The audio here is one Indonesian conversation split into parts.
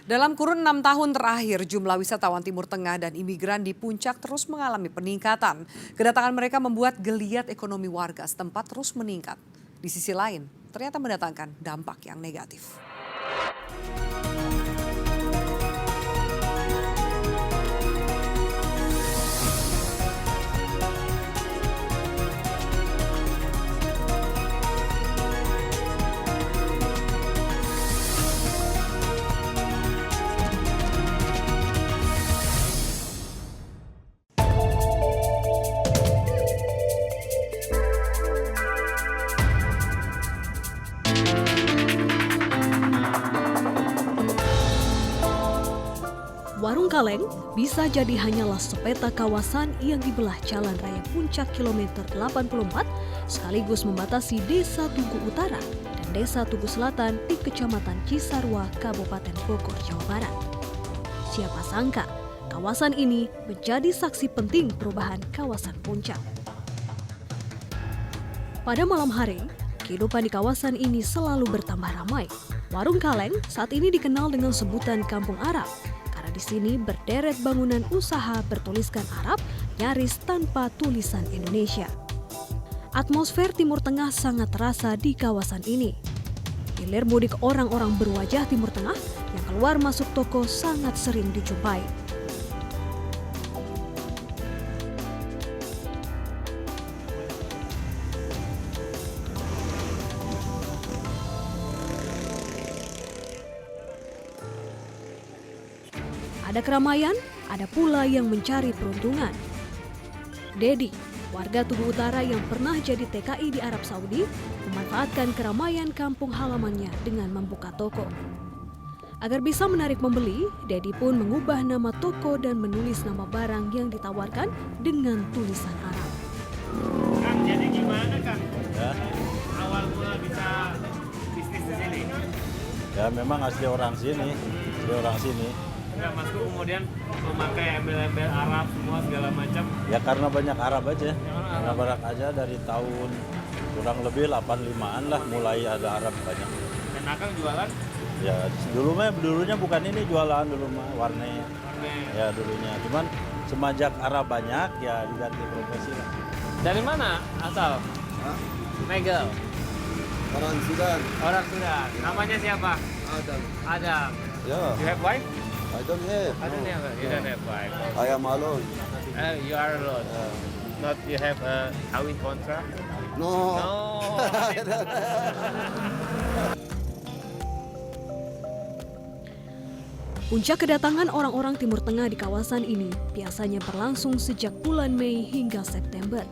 Dalam kurun 6 tahun terakhir, jumlah wisatawan Timur Tengah dan imigran di Puncak terus mengalami peningkatan. Kedatangan mereka membuat geliat ekonomi warga setempat terus meningkat. Di sisi lain, ternyata mendatangkan dampak yang negatif. Warung Kaleng bisa jadi hanyalah sepeta kawasan yang dibelah Jalan Raya Puncak kilometer 84 sekaligus membatasi Desa Tugu Utara dan Desa Tugu Selatan di Kecamatan Cisarua, Kabupaten Bogor, Jawa Barat. Siapa sangka kawasan ini menjadi saksi penting perubahan kawasan Puncak. Pada malam hari, kehidupan di kawasan ini selalu bertambah ramai. Warung Kaleng saat ini dikenal dengan sebutan Kampung Arab. Di sini berderet bangunan usaha bertuliskan Arab nyaris tanpa tulisan Indonesia. Atmosfer Timur Tengah sangat terasa di kawasan ini. Hilir mudik orang-orang berwajah Timur Tengah yang keluar masuk toko sangat sering dijumpai. Ada keramaian, ada pula yang mencari peruntungan. Dedi, warga Tugu Utara yang pernah jadi TKI di Arab Saudi, memanfaatkan keramaian kampung halamannya dengan membuka toko. Agar bisa menarik pembeli, Dedi pun mengubah nama toko dan menulis nama barang yang ditawarkan dengan tulisan Arab. Kang, jadi gimana Kang? Ya, Awal mula bisa bisnis di sini? ya memang asli orang sini, Enggak, Masku kemudian memakai embel-embel Arab semua segala macam. Ya karena banyak Arab aja, Arab. karena banyak aja dari tahun kurang lebih 85-an lah mulai ada Arab banyak. Dan Akang jualan Ya dulunya bukan ini jualan dulu mah warnet. warnet. Ya dulunya, cuman semenjak Arab banyak ya diganti profesi lah. Dari mana asal? Hah? Megel. Orang Sudan. Orang Sudan. Namanya siapa? Adam. Adam. Ya, You have wife? I don't have. I don't have. You don't have wife. I am alone. You are alone. Not you have a kawin contract? No. No. Puncak kedatangan orang-orang Timur Tengah di kawasan ini biasanya berlangsung sejak bulan Mei hingga September.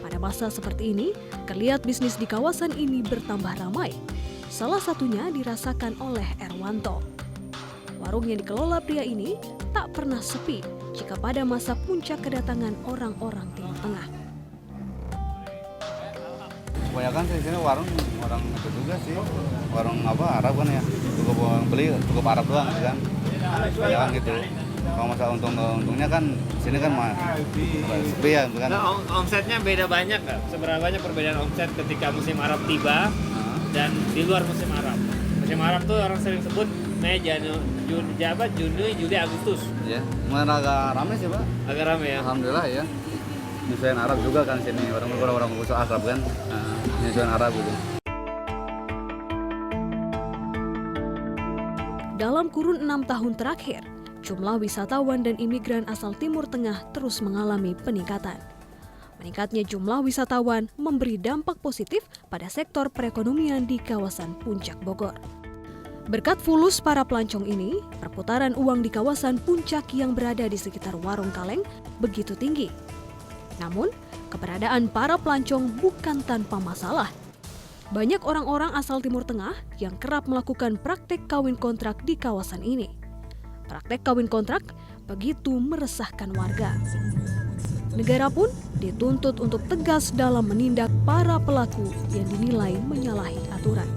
Pada masa seperti ini, geliat bisnis di kawasan ini bertambah ramai. Salah satunya dirasakan oleh Erwanto. Warung yang dikelola pria ini tak pernah sepi jika pada masa puncak kedatangan orang-orang Timur Tengah. Kebanyakan di sini warung orang itu juga sih, warung Arab kan ya, cukup Arab doang kan, kebanyakan gitu. Kalau masalah untungnya kan sini kan sepi ya, kan. Nah, omsetnya beda banyak nggak? Seberapa banyak perbedaan omset ketika musim Arab tiba dan di luar musim Arab? Musim Arab tuh orang sering sebut Mei, Juni, Juli, Agustus. Ya, mana agak ramai sih Pak. Agak ramai ya. Alhamdulillah ya. Nyesuaian Arab juga kan sini, orang khusus Arab kan, nyesuaian Arab gitu. Dalam kurun 6 tahun terakhir, jumlah wisatawan dan imigran asal Timur Tengah terus mengalami peningkatan. Meningkatnya jumlah wisatawan memberi dampak positif pada sektor perekonomian di kawasan Puncak Bogor. Berkat fulus para pelancong ini, perputaran uang di kawasan Puncak yang berada di sekitar Warung Kaleng begitu tinggi. Namun, keberadaan para pelancong bukan tanpa masalah. Banyak orang-orang asal Timur Tengah yang kerap melakukan praktek kawin kontrak di kawasan ini. Praktek kawin kontrak begitu meresahkan warga. Negara pun dituntut untuk tegas dalam menindak para pelaku yang dinilai menyalahi aturan.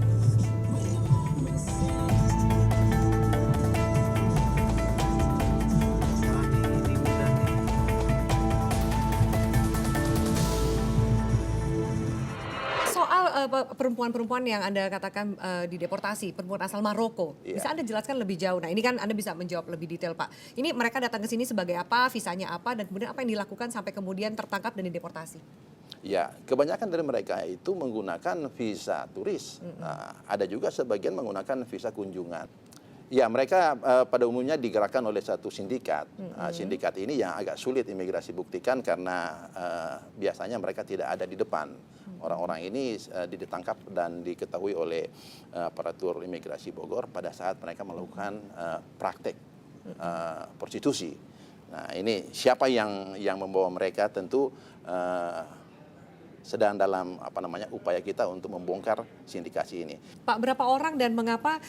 perempuan-perempuan yang Anda katakan dideportasi, perempuan asal Maroko. Iya. Bisa Anda jelaskan lebih jauh? Nah ini kan Anda bisa menjawab lebih detail Pak. Ini mereka datang ke sini sebagai apa, visanya apa, dan kemudian apa yang dilakukan sampai kemudian tertangkap dan dideportasi? Ya, kebanyakan dari mereka itu menggunakan visa turis. Nah, ada juga sebagian menggunakan visa kunjungan. Ya, mereka pada umumnya digerakkan oleh satu sindikat. Sindikat ini yang agak sulit imigrasi buktikan karena biasanya mereka tidak ada di depan. Orang-orang ini ditangkap dan diketahui oleh aparatur imigrasi Bogor pada saat mereka melakukan praktek prostitusi. Nah, ini siapa yang membawa mereka tentu sedang dalam upaya kita untuk membongkar sindikasi ini. Pak, berapa orang dan mengapa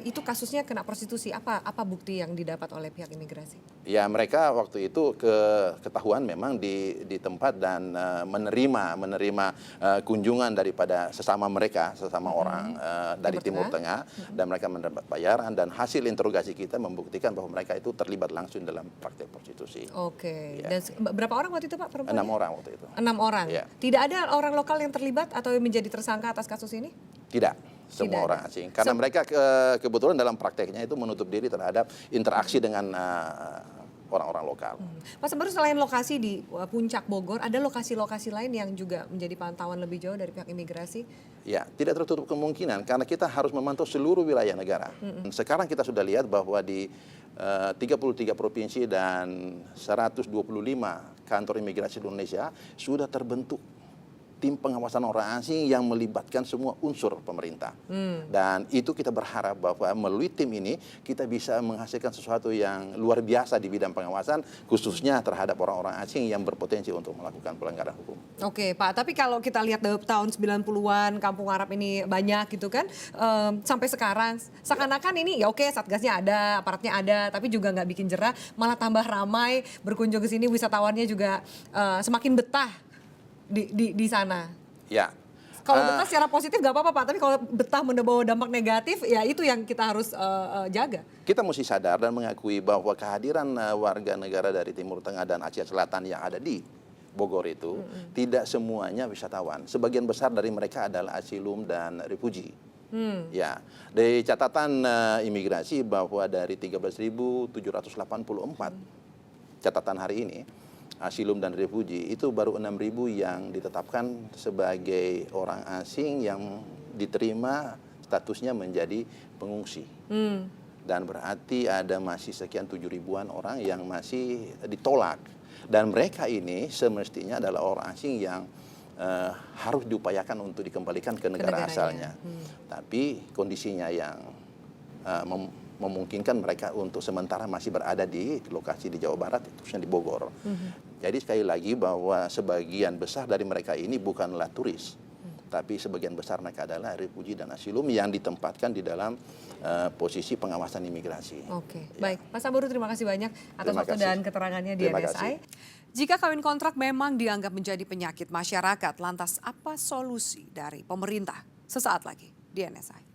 itu kasusnya kena prostitusi? Apa bukti yang didapat oleh pihak imigrasi? Ya, mereka waktu itu ketahuan memang di tempat dan menerima kunjungan daripada sesama orang dari Timur Tengah dan mereka mendapat bayaran dan hasil interogasi kita membuktikan bahwa mereka itu terlibat langsung dalam praktek prostitusi. Oke. Ya. Dan berapa orang waktu itu Pak perempuan? 6 orang waktu itu. 6 orang. Ya. Tidak ada orang lokal yang terlibat atau yang menjadi tersangka atas kasus ini? Tidak, semua Tidak orang ada. asing. Karena mereka kebetulan dalam prakteknya itu menutup diri terhadap interaksi dengan orang-orang lokal. Pak Sembaru, selain lokasi di Puncak Bogor, ada lokasi-lokasi lain yang juga menjadi pantauan lebih jauh dari pihak imigrasi? Ya, tidak tertutup kemungkinan karena kita harus memantau seluruh wilayah negara. Sekarang kita sudah lihat bahwa di 33 provinsi dan 125 kantor imigrasi di Indonesia sudah terbentuk tim pengawasan orang asing yang melibatkan semua unsur pemerintah. Dan itu kita berharap bahwa melalui tim ini kita bisa menghasilkan sesuatu yang luar biasa di bidang pengawasan, khususnya terhadap orang-orang asing yang berpotensi untuk melakukan pelanggaran hukum. Oke Pak, tapi kalau kita lihat dari tahun 90-an, Kampung Arab ini banyak gitu kan, sampai sekarang seakan-akan ini ya oke Satgasnya ada, aparatnya ada, tapi juga nggak bikin jerah, malah tambah ramai, berkunjung ke sini wisatawannya juga semakin betah di sana. Ya. Kalau betah secara positif nggak apa-apa Pak, tapi kalau betah membawa dampak negatif, ya itu yang kita harus jaga. Kita mesti sadar dan mengakui bahwa kehadiran warga negara dari Timur Tengah dan Asia Selatan yang ada di Bogor itu tidak semuanya wisatawan. Sebagian besar dari mereka adalah asilum dan refugi. Ya, dari catatan imigrasi bahwa dari 13.784 catatan hari ini, asilum dan refugi itu baru 6.000 yang ditetapkan sebagai orang asing yang diterima statusnya menjadi pengungsi. Dan berarti ada masih sekian 7.000-an orang yang masih ditolak. Dan mereka ini semestinya adalah orang asing yang harus diupayakan untuk dikembalikan ke negara asalnya. Tapi kondisinya yang memungkinkan mereka untuk sementara masih berada di lokasi di Jawa Barat, khususnya di Bogor. Jadi sekali lagi bahwa sebagian besar dari mereka ini bukanlah turis, tapi sebagian besar mereka adalah refugi dan asilum yang ditempatkan di dalam posisi pengawasan imigrasi. Oke, Ya. baik. Pak Samburu, terima kasih banyak atas Terima waktu kasih. dan keterangannya di Terima NSI. kasih. Jika kawin kontrak memang dianggap menjadi penyakit masyarakat, lantas apa solusi dari pemerintah? Sesaat lagi di NSI.